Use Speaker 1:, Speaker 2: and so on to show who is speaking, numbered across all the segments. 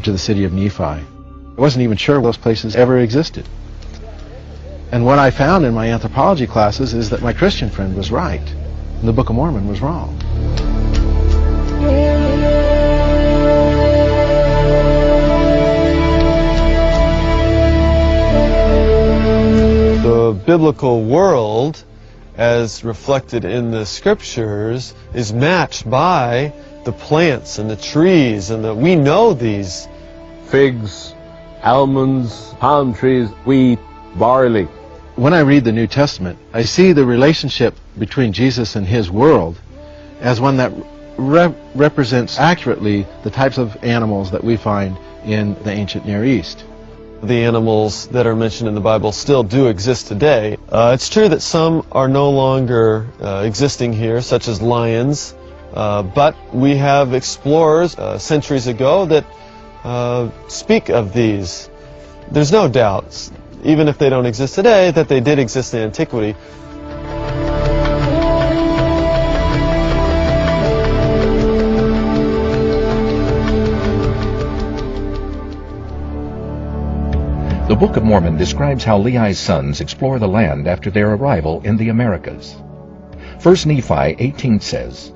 Speaker 1: to the city of Nephi. I wasn't even sure those places ever existed. And what I found in my anthropology classes is that my Christian friend was right, and the Book of Mormon was wrong.
Speaker 2: The biblical world, as reflected in the scriptures, is matched by the plants and the trees, and we know these.
Speaker 3: Figs, almonds, palm trees, wheat, barley.
Speaker 1: When I read the New Testament, I see the relationship between Jesus and his world as one that represents accurately the types of animals that we find in the ancient Near East.
Speaker 2: The animals that are mentioned in the Bible still do exist today. It's true that some are no longer existing here, such as lions, but we have explorers centuries ago that speak of these. There's no doubt, even if they don't exist today, that they did exist in antiquity.
Speaker 4: The Book of Mormon describes how Lehi's sons explore the land after their arrival in the Americas. 1 Nephi 18 says,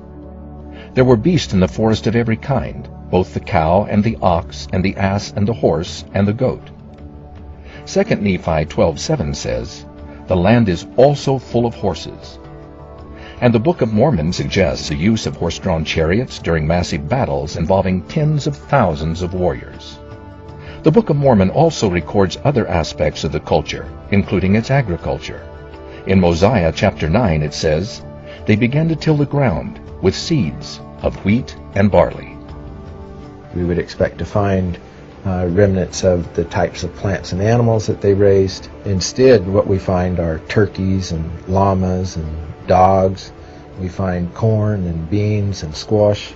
Speaker 4: "There were beasts in the forest of every kind, both the cow and the ox and the ass and the horse and the goat." 2 Nephi 12:7 says, "The land is also full of horses." And the Book of Mormon suggests the use of horse-drawn chariots during massive battles involving tens of thousands of warriors. The Book of Mormon also records other aspects of the culture, including its agriculture. In Mosiah chapter 9 it says, "They began to till the ground with seeds of wheat and barley."
Speaker 1: We would expect to find remnants of the types of plants and animals that they raised. Instead, what we find are turkeys and llamas and dogs. We find corn and beans and squash.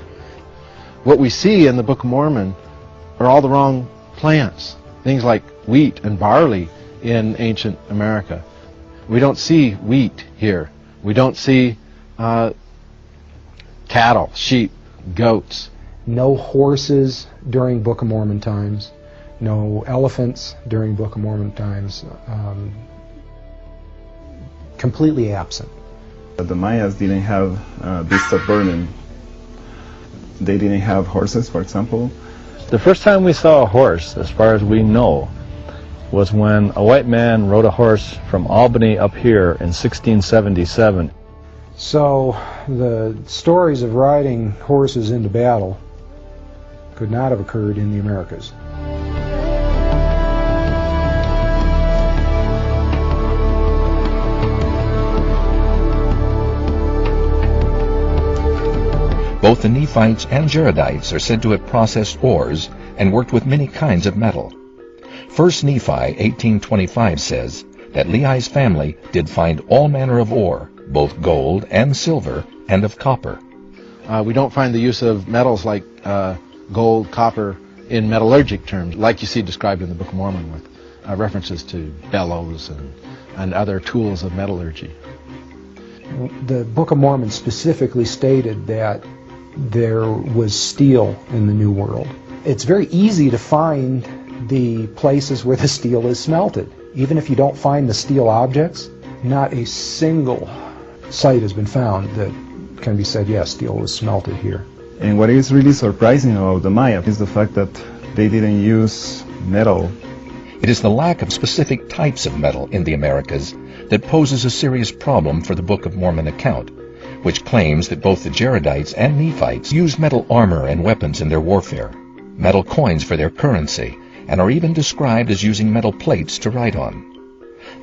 Speaker 1: What we see in the Book of Mormon are all the wrong plants, things like wheat and barley in ancient America. We don't see wheat here. We don't see cattle, sheep, goats.
Speaker 5: No horses during Book of Mormon times. No elephants during Book of Mormon times. Completely absent.
Speaker 6: The Mayas didn't have beasts of burden. They didn't have horses, for example.
Speaker 7: The first time we saw a horse, as far as we know, was when a white man rode a horse from Albany up here in 1677.
Speaker 5: So the stories of riding horses into battle could not have occurred in the Americas.
Speaker 4: Both the Nephites and Jaredites are said to have processed ores and worked with many kinds of metal. 1 Nephi 18:25 says that Lehi's family did find all manner of ore, both gold and silver, and of copper.
Speaker 1: We don't find the use of metals like gold, copper in metallurgic terms, like you see described in the Book of Mormon with references to bellows and other tools of metallurgy.
Speaker 5: The Book of Mormon specifically stated that there was steel in the New World. It's very easy to find the places where the steel is smelted. Even if you don't find the steel objects, not a single site has been found that can be said, yes, steel was smelted here.
Speaker 6: And what is really surprising about the Maya is the fact that they didn't use metal.
Speaker 4: It is the lack of specific types of metal in the Americas that poses a serious problem for the Book of Mormon account, which claims that both the Jaredites and Nephites used metal armor and weapons in their warfare, metal coins for their currency, and are even described as using metal plates to write on.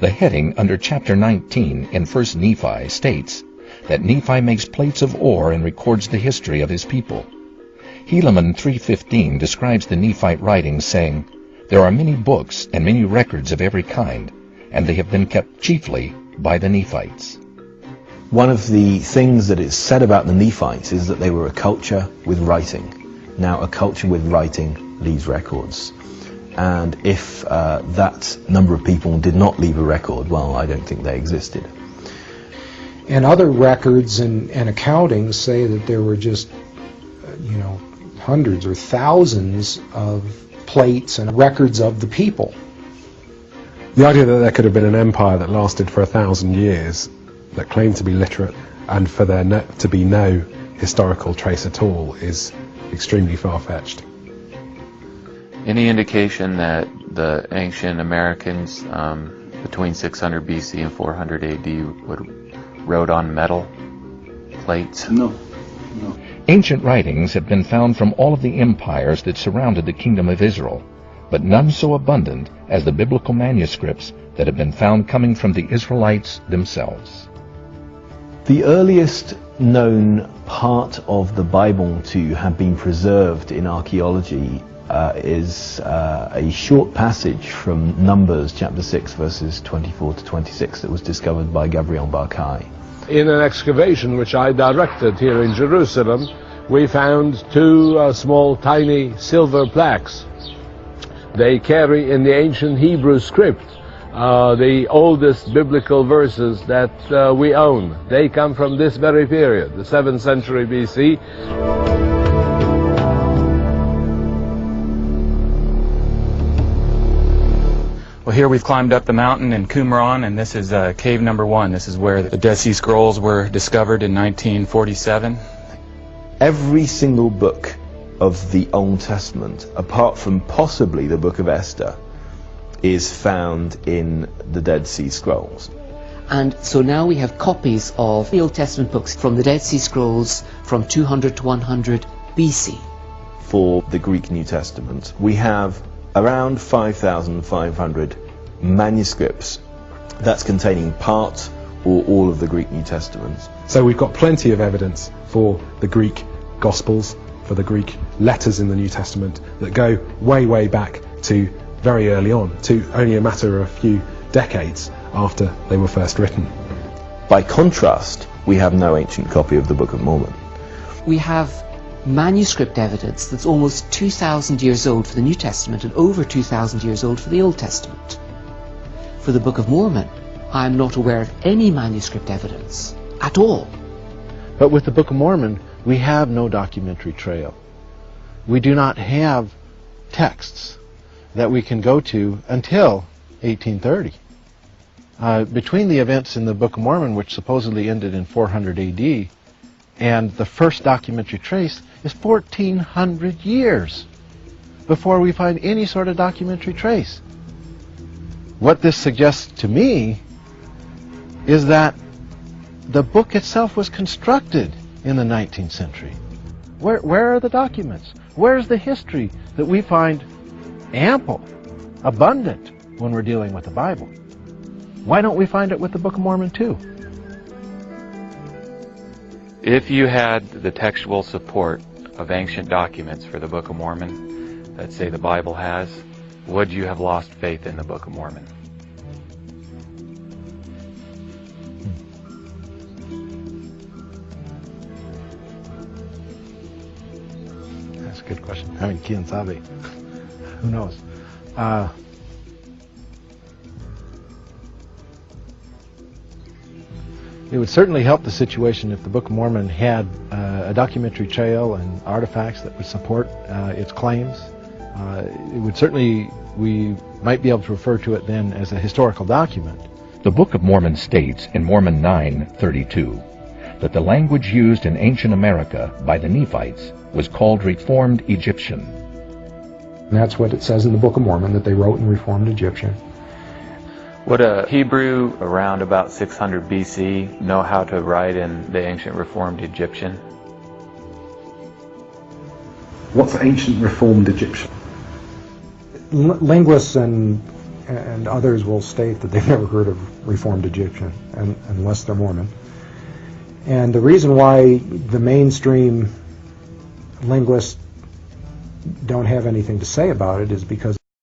Speaker 4: The heading under chapter 19 in 1 Nephi states that Nephi makes plates of ore and records the history of his people. Helaman 3:15 describes the Nephite writings, saying, "There are many books and many records of every kind, and they have been kept chiefly by the Nephites."
Speaker 8: One of the things that is said about the Nephites is that they were a culture with writing. Now, a culture with writing leaves records. And if that number of people did not leave a record, well, I don't think they existed.
Speaker 5: And other records and accountings say that there were just, hundreds or thousands of plates and records of the people.
Speaker 9: The idea that there could have been an empire that lasted for 1,000 years, that claimed to be literate, and for there to be no historical trace at all is extremely far-fetched.
Speaker 10: Any indication that the ancient Americans between 600 BC and 400 AD wrote on metal plates?
Speaker 6: No.
Speaker 4: Ancient writings have been found from all of the empires that surrounded the kingdom of Israel, but none so abundant as the biblical manuscripts that have been found coming from the Israelites themselves.
Speaker 8: The earliest known part of the Bible to have been preserved in archaeology is a short passage from Numbers chapter 6 verses 24 to 26 that was discovered by Gabriel Barkai.
Speaker 3: In an excavation which I directed here in Jerusalem, we found two small tiny silver plaques. They carry in the ancient Hebrew script the oldest biblical verses that we own. They come from this very period, the 7th century BC.
Speaker 11: Well, here we've climbed up the mountain in Qumran, and this is cave number 1. This is where the Dead Sea Scrolls were discovered in 1947.
Speaker 8: Every single book of the Old Testament, apart from possibly the book of Esther, is found in the Dead Sea Scrolls.
Speaker 12: And so now we have copies of the Old Testament books from the Dead Sea Scrolls from 200 to 100 BC.
Speaker 8: For the Greek New Testament, we have around 5,500 manuscripts that's containing part or all of the Greek New Testament.
Speaker 9: So we've got plenty of evidence for the Greek Gospels, for the Greek letters in the New Testament that go way, way back to very early on, to only a matter of a few decades after they were first written.
Speaker 8: By contrast, we have no ancient copy of the Book of Mormon.
Speaker 12: We have manuscript evidence that's almost 2,000 years old for the New Testament and over 2,000 years old for the Old Testament. For the Book of Mormon, I'm not aware of any manuscript evidence at all.
Speaker 1: But with the Book of Mormon, we have no documentary trail. We do not have texts that we can go to until 1830. Between the events in the Book of Mormon, which supposedly ended in 400 AD, and the first documentary trace is 1,400 years before we find any sort of documentary trace. What this suggests to me is that the book itself was constructed in the 19th century. Where are the documents? Where's the history that we find ample, abundant when we're dealing with the Bible? Why don't we find it with the Book of Mormon too?
Speaker 10: If you had the textual support of ancient documents for the Book of Mormon that say the Bible has, would you have lost faith in the Book of Mormon?
Speaker 1: That's a good question. I mean, Ken Sabe. Who knows? It would certainly help the situation if the Book of Mormon had a documentary trail and artifacts that would support its claims. It would certainly, we might be able to refer to it then as a historical document.
Speaker 4: The Book of Mormon states in Mormon 9:32 that the language used in ancient America by the Nephites was called Reformed Egyptian.
Speaker 5: And that's what it says in the Book of Mormon, that they wrote in Reformed Egyptian.
Speaker 10: Would a Hebrew around about 600 BC know how to write in the ancient Reformed Egyptian?
Speaker 9: What's ancient Reformed Egyptian?
Speaker 5: Linguists and others will state that they've never heard of Reformed Egyptian, unless they're Mormon. And the reason why the mainstream linguists don't have anything to say about it is because